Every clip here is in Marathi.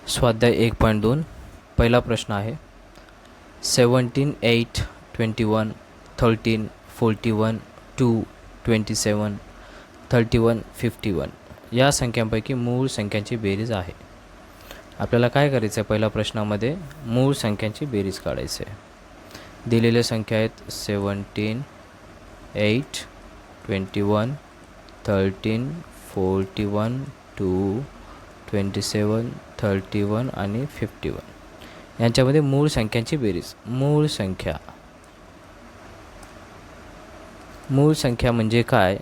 स्वाध्याय 1.2 पहिला प्रश्न आहे 17, 8, 21, 13, 41, 2, 27, 31, 51 या संख्यांपैकी मूळ संख्यांची बेरीज आहे. आपल्याला काय करायचं आहे? पहिल्या प्रश्नामध्ये मूळ संख्यांची बेरीज काढायची आहे. दिलेल्या संख्या आहेत 17, 8, 21, 13, 41, 2, 27, 31 आणि 51 यांच्यामध्ये मूळ संख्यांची बेरीज. मूळ संख्या म्हणजे काय?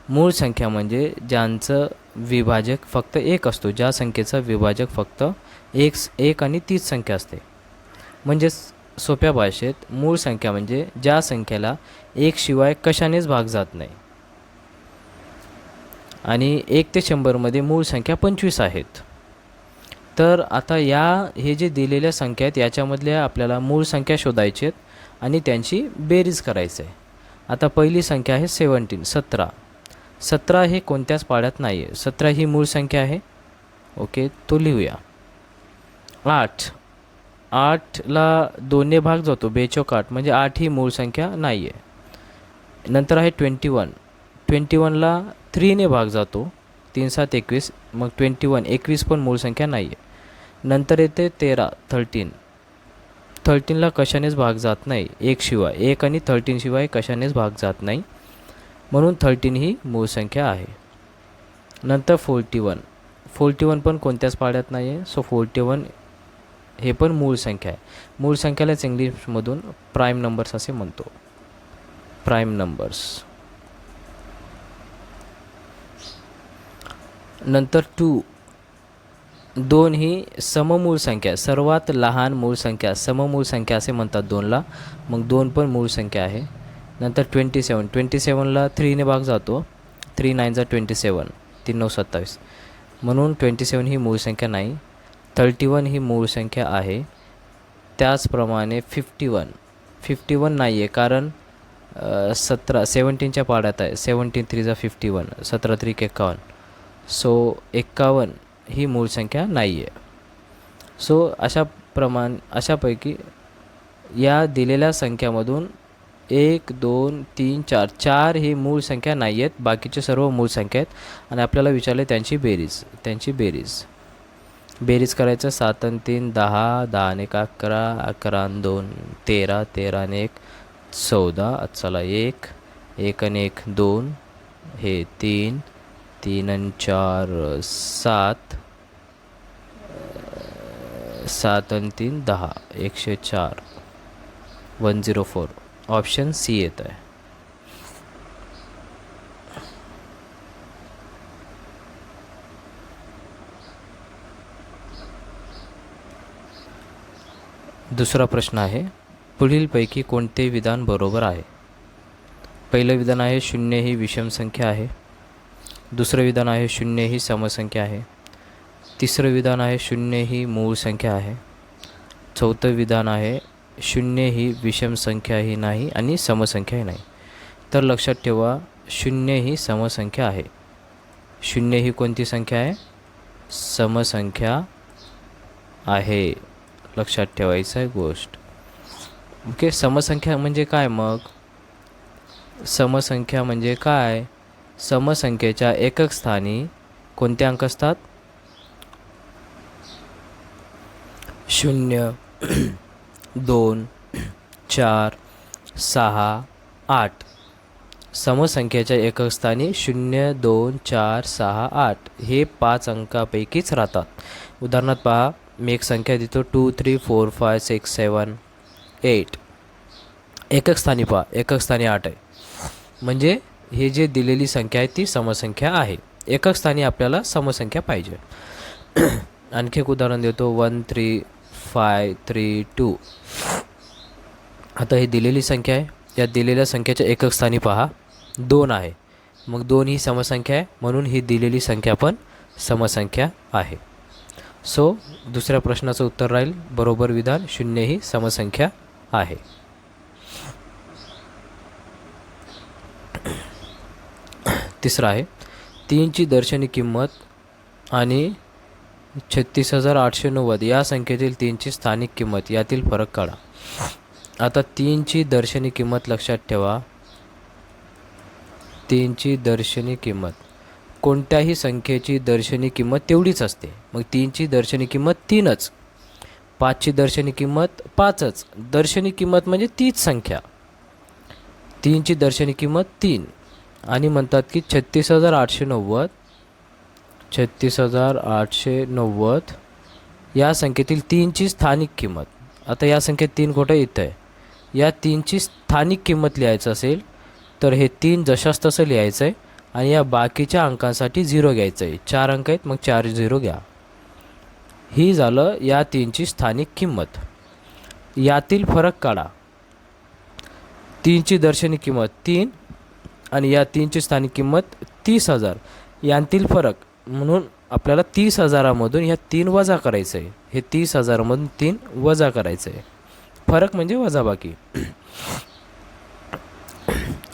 मूळ संख्या म्हणजे ज्यांचं विभाजक फक्त एक असतो, ज्या संख्येचा विभाजक फक्त एक आणि तीच संख्या असते. म्हणजेच सोप्या भाषेत मूळ संख्या म्हणजे ज्या संख्येला एक शिवाय कशानेच भाग जात नाही. आणि 1 ते 100 मध्ये मूळ संख्या 25 आहेत. तर आता हे जे दिलेल्या संख्या आहेत याच्यामधल्या आपल्याला मूळ संख्या शोधायची आहेत आणि त्यांची बेरीज करायची आहे. आता पहिली संख्या आहे 17. 17 हे कोणत्याच पाड्यात नाही आहे. 17 ही मूळ संख्या आहे. ओके, तो लिहूया. 8ला 2ने भाग जातो, 2 म्हणजे 8 ही मूळ संख्या नाही आहे. नंतर आहे 21ला 3ने भाग जातो, 3 7 21, मग 21 पण मूळ संख्या नाही आहे. नंतर येते 13ला कशानेच भाग जात नाही, 1 आणि 13 शिवाय कशानेच भाग जात नाही, म्हणून 13 ही मूळ संख्या आहे. नंतर 41 पण कोणत्याच पाड्यात नाही आहे. सो 41 हे पण मूळ संख्या आहे. मूळ संख्यालाच इंग्लिशमधून प्राईम नंबर्स असे म्हणतो. Prime numbers. नंतर 2 ही सममूळ संख्या, सर्वात लहान मूळ संख्या, सममूळ संख्या असे म्हणतात 2ला. मग 2 पण मूळ संख्या आहे. नंतर 27ला 3ने भाग जातो, 3 9 27, 3 9 27, म्हणून 27 ही मूळ संख्या नाही. 31 ही मूळ संख्या आहे. त्याचप्रमाणे 51 नाही आहे, कारण 17च्या पाड्यात आहे. 17 3 51, 17 3 51, सो 51 ही मूळ संख्या नाही आहे. सो अशापैकी या दिलेल्या संख्यामधून 1 2 3 4 ही मूळ संख्या नाही आहेत, बाकीचे सर्व मूळ संख्या आहेत. आणि आपल्याला विचारले त्यांची बेरीज करायचं. 7 आणि 3 10, 10 आणि 1 11, 11 आणि 2 13, 13 आणि 1 14, चला 1 आणि 1 2, हे 3, 3 आणि 4 7, 7 आणि 3 10, 104, 104. ऑप्शन सी येत आहे. दुसरा प्रश्न आहे, पुढीलपैकी कोणते विधान बरोबर आहे? पहिलं विधान आहे 0 ही विषम संख्या आहे. दुसरं विधान आहे 0 ही समसंख्या आहे. तिसरं विधान आहे 0 ही मूळ संख्या आहे. चौथं विधान आहे 0 ही विषम संख्याही नाही आणि समसंख्याही नाही. तर लक्षात ठेवा, 0 ही समसंख्या आहे. 0 ही कोणती संख्या आहे? समसंख्या आहे. लक्षात ठेवायचं आहे गोष्ट. ओके, समसंख्या म्हणजे काय? मग समसंख्या म्हणजे काय? समसंख्येच्या एकक स्थानी कोणते अंक असतात? 0 2 4 6 8. समसंख्येच्या एकक स्थानी 0 2 4 6 8 हे 5 अंकापैकीच राहतात. उदाहरणार्थ पहा, मी एक संख्या देतो 2 3 4 5 6 7 8. एकक स्थानी पहा, एकक स्थानी 8 आहे. म्हणजे हे जे दिलेली संख्या आहे ती समसंख्या आहे. एकक स्थानी आपल्याला समसंख्या पाहिजे. आणखी एक उदाहरण देतो 1 3 5 3 2. आता ही दिलेली संख्या आहे. या दिलेल्या संख्येच्या एकक स्थानी पहा 2 आहे. मग 2 ही समसंख्या आहे, म्हणून ही दिलेली संख्या पण समसंख्या आहे. सो दुसऱ्या प्रश्नाचं उत्तर राहील बरोबर विधान, 0 ही समसंख्या आहे. तिसरा आहे 3ची दर्शनी किंमत आणि 36,890 या संख्येतील 3ची स्थानिक किंमत, यातील फरक काढा. आता 3ची दर्शनी किंमत लक्षात ठेवा. 3ची दर्शनी किंमत, कोणत्याही संख्येची दर्शनी किंमत तेवढीच असते. मग 3ची दर्शनी किंमत 3च, 5ची दर्शनी किंमत 5च. दर्शनी किंमत म्हणजे तीच संख्या. 3ची दर्शनी किंमत 3 आणि म्हणतात की 36,890 या संख्येतील 3ची स्थानिक किंमत. आता या संख्येत 3 कुठे इथं आहे. या 3ची स्थानिक किंमत लिहायचं असेल तर हे 3 जशास तसं लिहायचं आहे आणि या बाकीच्या अंकांसाठी 0 घ्यायचं आहे. 4 अंक आहेत, मग 4 0 घ्या. ही झालं या 3ची स्थानिक किंमत. यातील फरक काढा. 3ची दर्शनी किंमत 3 आणि या 3ची स्थानिक किंमत 30,000 यांतील फरक, म्हणून आपल्याला 30,000मधून ह्या 3 वजा करायचं आहे. हे 30,000मधून 3 वजा करायचं आहे. फरक म्हणजे वजाबाकी.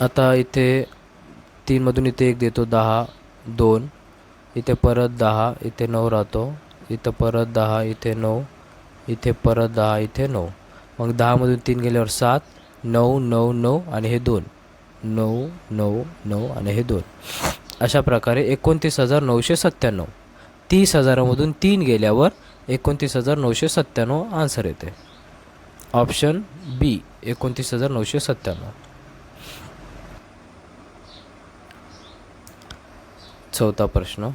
आता इथे 3मधून इथे 1 देतो, 10, 2, इथे परत 10, इथे 9 राहतो, इथं परत 10, इथे 9, इथे परत 10, इथे 9. मग 10मधून 3 गेल्यावर 7, 9, 9, 9 आणि हे 2, 9, 9, 9 आणि हे 2. अशा प्रकारे 29,997. 30,000मधून 3 गेल्यावर 29,997 आन्सर येते. ऑप्शन बी 29,997. चौथा प्रश्न.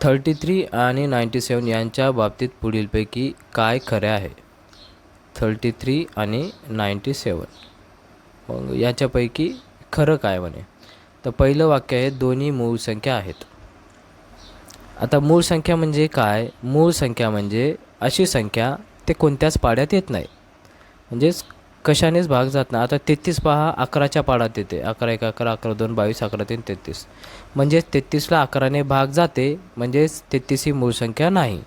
33 आणि 97 यांच्या बाबतीत पुढीलपैकी काय खरे आहे. 33 आणि 97, मग याच्यापैकी खरं काय म्हणे. तर पहिलं वाक्य आहे दोन्ही मूळ संख्या आहेत. आता मूळ संख्या म्हणजे काय. मूळ संख्या म्हणजे अशी संख्या ते कोणत्याच पाड्यात येत नाही, म्हणजेच कशानेच भाग जात नाही. आता 33 पहा 11च्या पाड्यात येते. 11 1 11, 11 2 22, 11 3 33. म्हणजेच 33ला 11ने भाग जाते, म्हणजेच 33 ही मूळ संख्या नाही.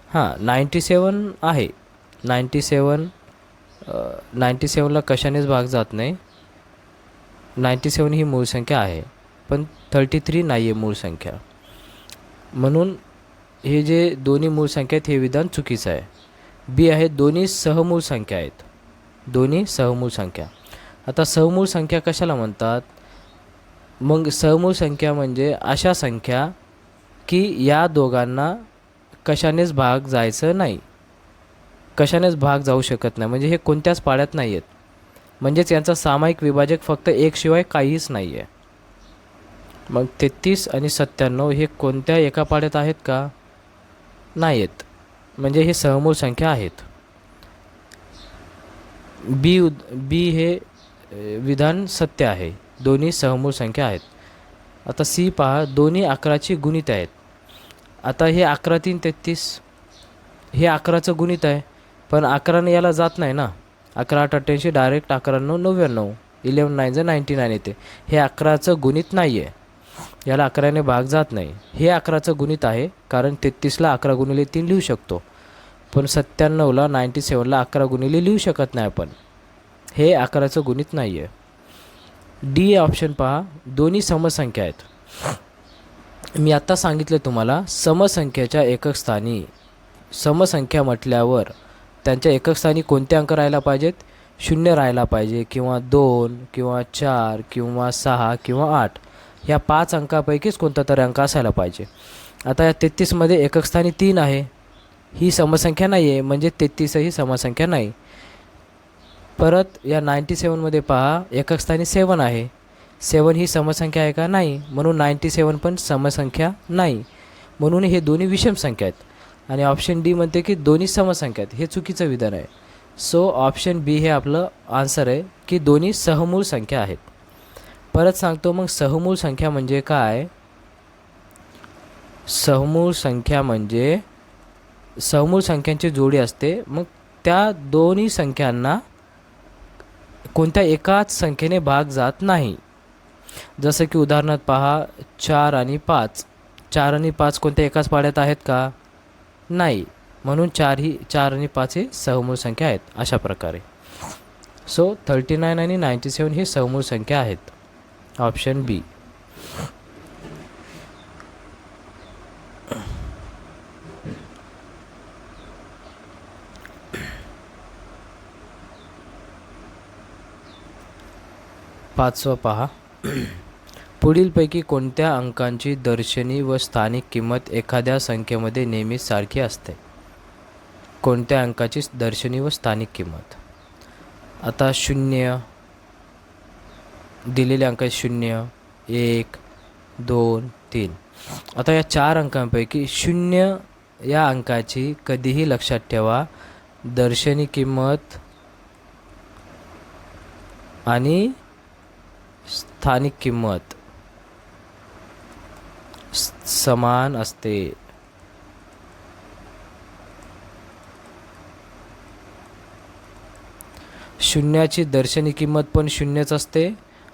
हां, 97 आहे. 97ला कशानेच भाग जात नाही. 97 ही मूळ संख्या आहे, पण 33 नाही आहे मूळ संख्या. म्हणून हे जे दोन्ही मूळ संख्या आहेत हे विधान चुकीचं आहे. बी आहे दोन्ही सहमूळ संख्या आहेत. दोन्ही सहमूळ संख्या. आता सहमूळ संख्या कशाला म्हणतात. मग सहमूळ संख्या म्हणजे अशा संख्या की या दोघांना कशानेच भाग जायचं नाही, कशानेच भाग जाऊ शकत नाही, म्हणजे हे कोणत्याच पाड्यात नाही आहेत. म्हणजेच यांचा सामायिक विभाजक फक्त 1 शिवाय काहीच नाही आहे. मग 33 आणि 97 हे कोणत्या एका पाड्यात आहेत का. नाही आहेत, म्हणजे हे सहमूळ संख्या आहेत. बी हे विधान सत्य आहे. दोन्ही सहमूळ संख्या आहेत. आता सी पहा दोन्ही 11ची गुणित आहेत. आता हे 11 3 33 हे 11चं गुणित आहे, पण 11ने याला जात नाही ना. 11 8 88 डायरेक्ट 11 9 99, 11 9 99 येते. हे 11चं गुणित नाही आहे, याला 11ने भाग जात नाही. हे 11चं गुणित आहे, कारण 33ला 11 गुणिले 3 लिहू शकतो, पण 97ला 97ला 11 गुणिले लिहू शकत नाही आपण. हे 11चं गुणित नाही आहे. डी ऑप्शन पहा दोन्ही समसंख्या आहेत. मी आत्ता सांगितलं तुम्हाला समसंख्येच्या एकक स्थानी. समसंख्या म्हटल्यावर त्यांच्या एकक स्थानी कोणते अंक राहायला पाहिजेत. 0 राहायला पाहिजे, किंवा 2 किंवा 4 किंवा 6 किंवा 8 ह्या 5 अंकापैकीच कोणता तरी अंक असायला पाहिजे. आता या 33मध्ये एकक स्थानी 3 आहे, ही समसंख्या नाही आहे, म्हणजे 33 ही समसंख्या नाही. परत या 97मध्ये पहा एकक स्थानी 7 आहे. 7 ही समसंख्या आहे का. नाही, म्हणून 97 पण समसंख्या नाही, म्हणून हे दोन्ही विषम संख्या आहेत. आणि ऑप्शन डी म्हणते की दोन्ही समसंख्या आहेत. हे चुकीचं विधान आहे. सो ऑप्शन बी हे आपलं आन्सर आहे की दोन्ही सहमूळ संख्या आहेत. परत सांगतो, मग सहमूळ संख्या म्हणजे काय. सहमूळ संख्या म्हणजे सहमूळ संख्यांची जोडी असते. मग त्या दोन्ही संख्यांना कोणत्या एकाच संख्येने भाग जात नाही. जसं की उदाहरणार्थ पहा 4 आणि 5. 4 आणि 5 कोणत्या एकाच पाड्यात आहेत का. नाही, म्हणून 4 आणि 5 ही सहमूळ संख्या आहेत. अशा प्रकारे सो 39 आणि 97 ही सहमूळ संख्या आहेत. ऑप्शन बी. पाचवा पहा. पुढीलपैकी कोणत्या अंकांची दर्शनी व स्थानिक किंमत एखाद्या संख्येमध्ये नेहमीच सारखी असते? कोणत्या अंकाची दर्शनी व स्थानिक किंमत? आता 0 दिलेले अंक 0, 1, 2, 3. आता या 4 अंकांपैकी 0 या अंकाची कधीही लक्षात ठेवा दर्शनी किंमत आणि स्थानिक किंमत समान असते. शून्याची दर्शनी किंमत पण 0च असते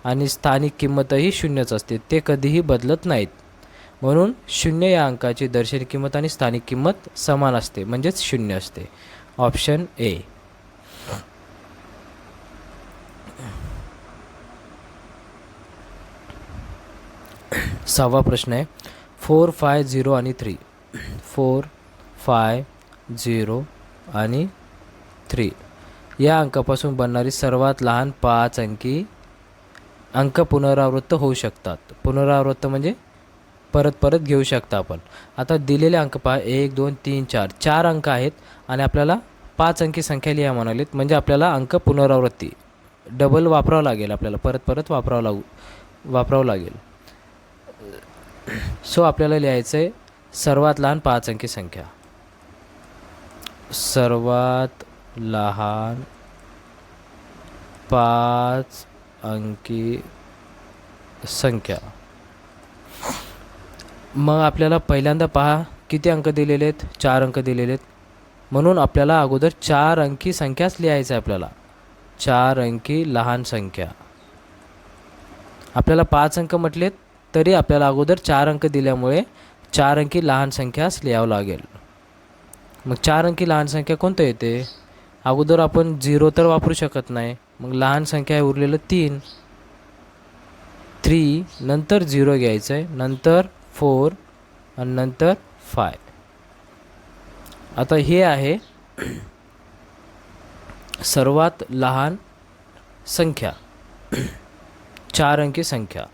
आणि स्थानिक किंमतही 0च असते, ते कधीही बदलत नाहीत. म्हणून 0 या अंकाची दर्शनी किंमत आणि स्थानिक किंमत समान असते, म्हणजेच 0 असते. Option A. 6वा प्रश्न आहे. 4, 5, 0 आणि 3. 4, 5, 0 आणि 3 या अंकापासून बनणारी सर्वात लहान 5 अंकी अंक पुनरावृत्त होऊ शकतात. पुनरावृत्त म्हणजे परत परत घेऊ शकता आपण. आता दिलेले अंक पहा 1, 2, 3, 4. 4 अंक आहेत आणि आपल्याला 5 अंकी संख्या लिहा म्हणालीत, म्हणजे आपल्याला अंक पुनरावृत्ती डबल वापरावं लागेल, आपल्याला परत परत वापरावं लागेल. सो आपल्याला लिहायचं आहे सर्वात लहान 5 अंकी संख्या. सर्वात लहान 5 अंकी संख्या. मग आपल्याला पहिल्यांदा पहा किती अंक दिलेले आहेत? 4 अंक दिलेले आहेत. म्हणून आपल्याला अगोदर 4 अंकी संख्याच लिहायचं आहे. आपल्याला 4 अंकी लहान संख्या. आपल्याला 5 अंक म्हटलेत तरी आपल्याला अगोदर 4 अंक दिल्यामुळे 4 अंकी लहान संख्याच लिहावं लागेल. मग 4 अंकी लहान संख्या कोणतं येते? अगोदर आपण 0 तर वापरू शकत नाही, मग लहान संख्या आहे उरलेलं 3. नंतर 0 घ्यायचं आहे, नंतर 4 आणि नंतर 5. आता हे आहे सर्वात लहान संख्या, 4 अंकी संख्या.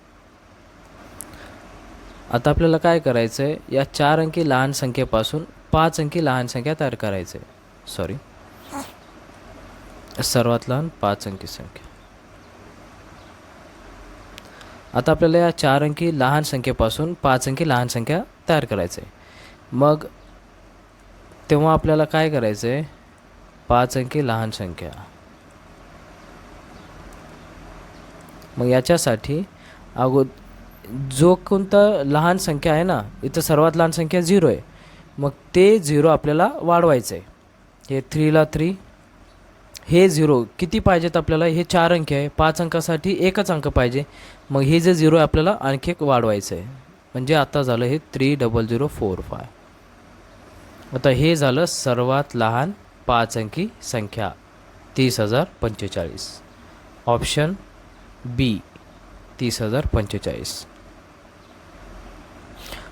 आता आपल्याला काय करायचं आहे? या 4 अंकी लहान संख्येपासून 5 अंकी लहान संख्या तयार करायचं आहे. सर्वात लहान 5 अंकी संख्या. आता आपल्याला या 4 अंकी लहान संख्येपासून 5 अंकी लहान संख्या तयार करायचं आहे. मग तेव्हा आपल्याला काय करायचं आहे? 5 अंकी लहान संख्या. मग याच्यासाठी जो कोणता लहान संख्या आहे ना, इथं सर्वात लहान संख्या 0 आहे, मग ते 0 आपल्याला वाढवायचं आहे. हे 3ला 3, हे 0 किती पाहिजेत आपल्याला? हे 4 अंक आहे, 5 अंकासाठी एकच अंक पाहिजे. मग हे जे 0 आहे आपल्याला आणखी एक वाढवायचं आहे, म्हणजे आता झालं हे 30045. आता हे झालं सर्वात लहान 5 अंकी संख्या 30,045. ऑप्शन बी 30,045.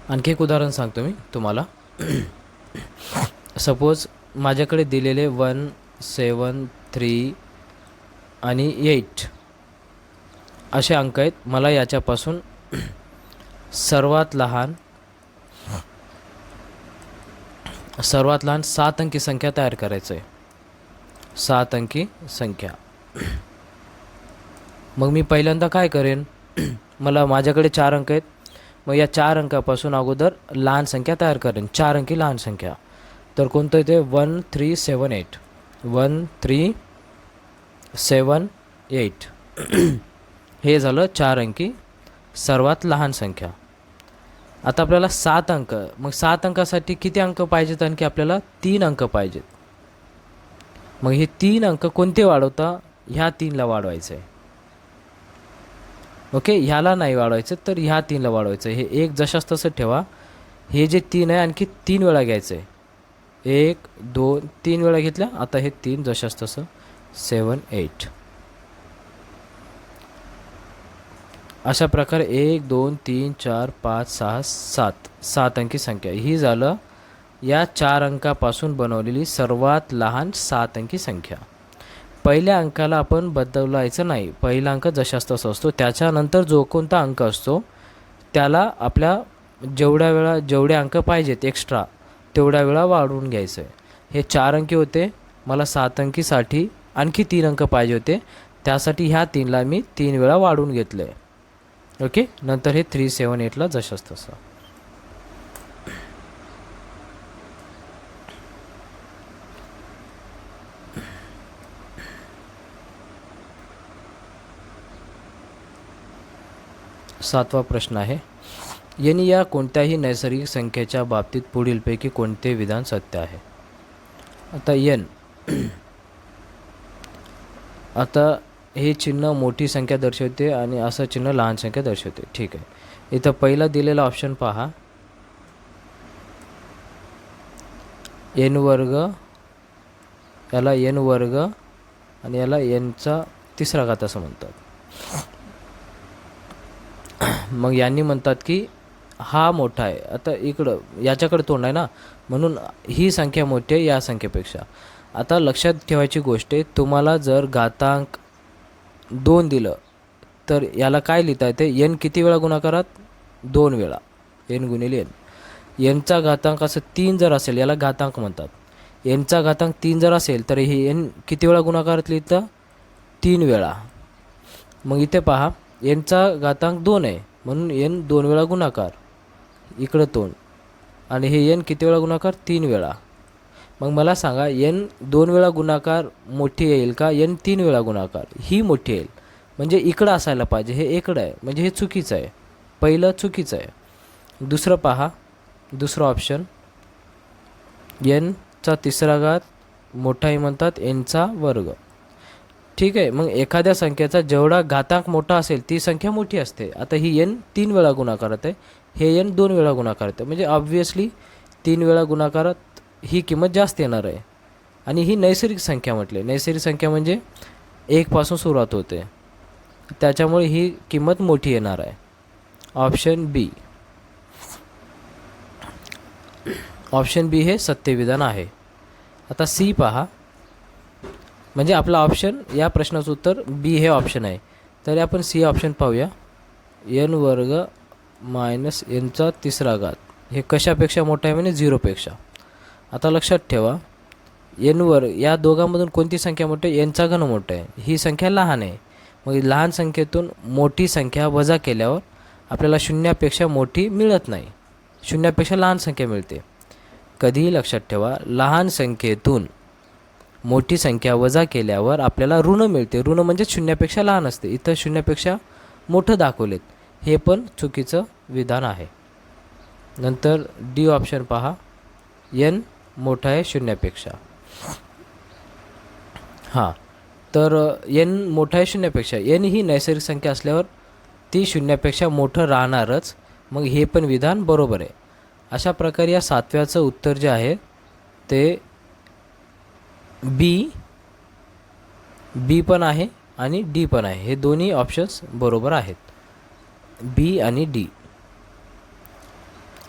आणखी एक उदाहरण सांगतो मी तुम्हाला. सपोज माझ्याकडे दिलेले 1, 7, 3 आणि 8 असे अंक आहेत. मला याच्यापासून सर्वात लहान 7 अंकी संख्या तयार करायचं आहे. 7 अंकी संख्या. मग मी पहिल्यांदा काय करेन? माझ्याकडे 4 अंक आहेत, मग या 4 अंकापासून अगोदर लहान संख्या तयार करेन, 4 अंकी लहान संख्या. तर कोणतं येते? 1, 3, 7, 8. 1, 3, 7, 8. हे झालं 4 अंकी सर्वात लहान संख्या. आता आपल्याला 7 अंक, मग 7 अंकासाठी किती अंक पाहिजेत? आणखी आपल्याला 3 अंक पाहिजेत. मग हे 3 अंक कोणते वाढवता? ह्या 3ला वाढवायचं आहे. ओके, ह्याला नाही वाढवायचं, तर ह्या 3ला वाढवायचं. हे 1 जशास तसं ठेवा. हे जे 3 आहे आणखी 3 वेळा घ्यायचं आहे. 1, 2, 3 वेळा घेतल्या. आता हे 3 जशास तसं 7, 8. अशा प्रकारे 1, 2, 3, 4, 5, 6, 7 अंकी संख्या. ही झालं या 4 अंकापासून बनवलेली सर्वात लहान 7 अंकी संख्या. पहिल्या अंकाला आपण बदलायचं नाही, पहिला अंक जशास तसा असतो. त्याच्यानंतर जो कोणता अंक असतो त्याला आपल्या जेवढे अंक पाहिजेत एक्स्ट्रा तेवढ्या वेळा वाढवून घ्यायचं आहे. हे 4 अंकी होते, मला 7 अंकीसाठी आणखी 3 अंक पाहिजे होते, त्यासाठी ह्या 3ला मी 3 वेळा वाढवून घेतलं आहे. ओके, नंतर हे 378ला जशास तसं. सातवा प्रश्न आहे, n या कोणत्याही नैसर्गिक संख्येच्या बाबतीत पुढीलपैकी कोणते विधान सत्य आहे. आता n, आता हे चिन्ह मोठी संख्या दर्शवते आणि असं चिन्ह लहान संख्या दर्शवते. ठीक आहे, इथं पहिला दिलेला ऑप्शन पहा, n वर्ग, याला n वर्ग आणि याला nचा तिसरा घात असं म्हणतात. मग यांनी म्हणतात की हा मोठा आहे. आता इकडं याच्याकडे तोंड आहे ना, म्हणून ही संख्या मोठी आहे या संख्येपेक्षा. आता लक्षात ठेवायची गोष्ट आहे, तुम्हाला जर घातांक 2 दिलं तर याला काय लिहिता येते, n किती वेळा गुणाकारात, 2 वेळा, n गुणिले n. nचा घातांक असं 3 जर असेल याला घातांक म्हणतात. nचा घातांक 3 जर असेल तर हे n किती वेळा गुणाकारात लिहितं, 3 वेळा. मग इथे पहा, nचा घातांक 2 आहे म्हणून n 2 वेळा गुणाकार, इकडं तोंड, आणि हे n किती वेळा गुणाकार, 3 वेळा. मग मला सांगा n 2 वेळा गुणाकार मोठी येईल का n 3 वेळा गुणाकार ही मोठी येईल. म्हणजे इकडं असायला पाहिजे, हे इकडं आहे, म्हणजे हे चुकीचं आहे, पहिलं चुकीचं आहे. दुसरं पहा, दुसरं ऑप्शन, nचा तिसरा घात मोठा आहे म्हणतात nचा वर्ग. ठीक आहे, मग एखाद्या संख्येचा जेवढा घातांक मोठा असेल ती संख्या मोठी असते. आता ही n 3 वेळा गुणाकारात आहे, हे n 2 वेळा गुणाकारात आहे, म्हणजे ऑब्व्हियसली 3 वेळा गुणाकारात ही किंमत जास्त येणार आहे. आणि ही नैसर्गिक संख्या म्हटली, नैसर्गिक संख्या म्हणजे 1 पासून सुरुवात होते, त्याच्यामुळे ही किंमत मोठी येणार आहे. ऑप्शन बी, ऑप्शन बी हे सत्यविधान आहे. आता सी पहा, म्हणजे आपला ऑप्शन, या प्रश्नाचं उत्तर बी हे ऑप्शन आहे. तर आपण सी ऑप्शन पाहूया, n वर्ग मायनस nचा तिसरा घात हे कशापेक्षा मोठा आहे, म्हणजे 0पेक्षा. आता लक्षात ठेवा, n वर्ग या दोघांमधून कोणती संख्या मोठी आहे, nचा घन मोठा आहे, ही संख्या लहान आहे. मग लहान संख्येतून मोठी संख्या वजा केल्यावर आपल्याला शून्यापेक्षा मोठी मिळत नाही, शून्यापेक्षा लहान संख्या मिळते. कधीही लक्षात ठेवा, लहान संख्येतून मोठी संख्या वजा केल्यावर आपल्याला ऋण मिळते, ऋण म्हणजे शून्यापेक्षा लहान असते, इथं शून्यापेक्षा मोठं दाखवलेत, हे पण चुकीचं विधान आहे. नंतर डी ऑप्शन पहा, n मोठा आहे शून्यापेक्षा. हां, तर n मोठा आहे शून्यापेक्षा, n ही नैसर्गिक संख्या असल्यावर ती शून्यापेक्षा मोठं राहणारच, मग हे पण विधान बरोबर आहे. अशा प्रकारे या सातव्याचं उत्तर जे आहे ते बी पण आहे आणि डी पण आहे, हे दोन्ही ऑप्शन्स बरोबर आहेत, बी आणि डी.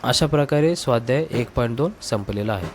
अशा प्रकारे स्वाध्याय 1.2 संपलेला आहे.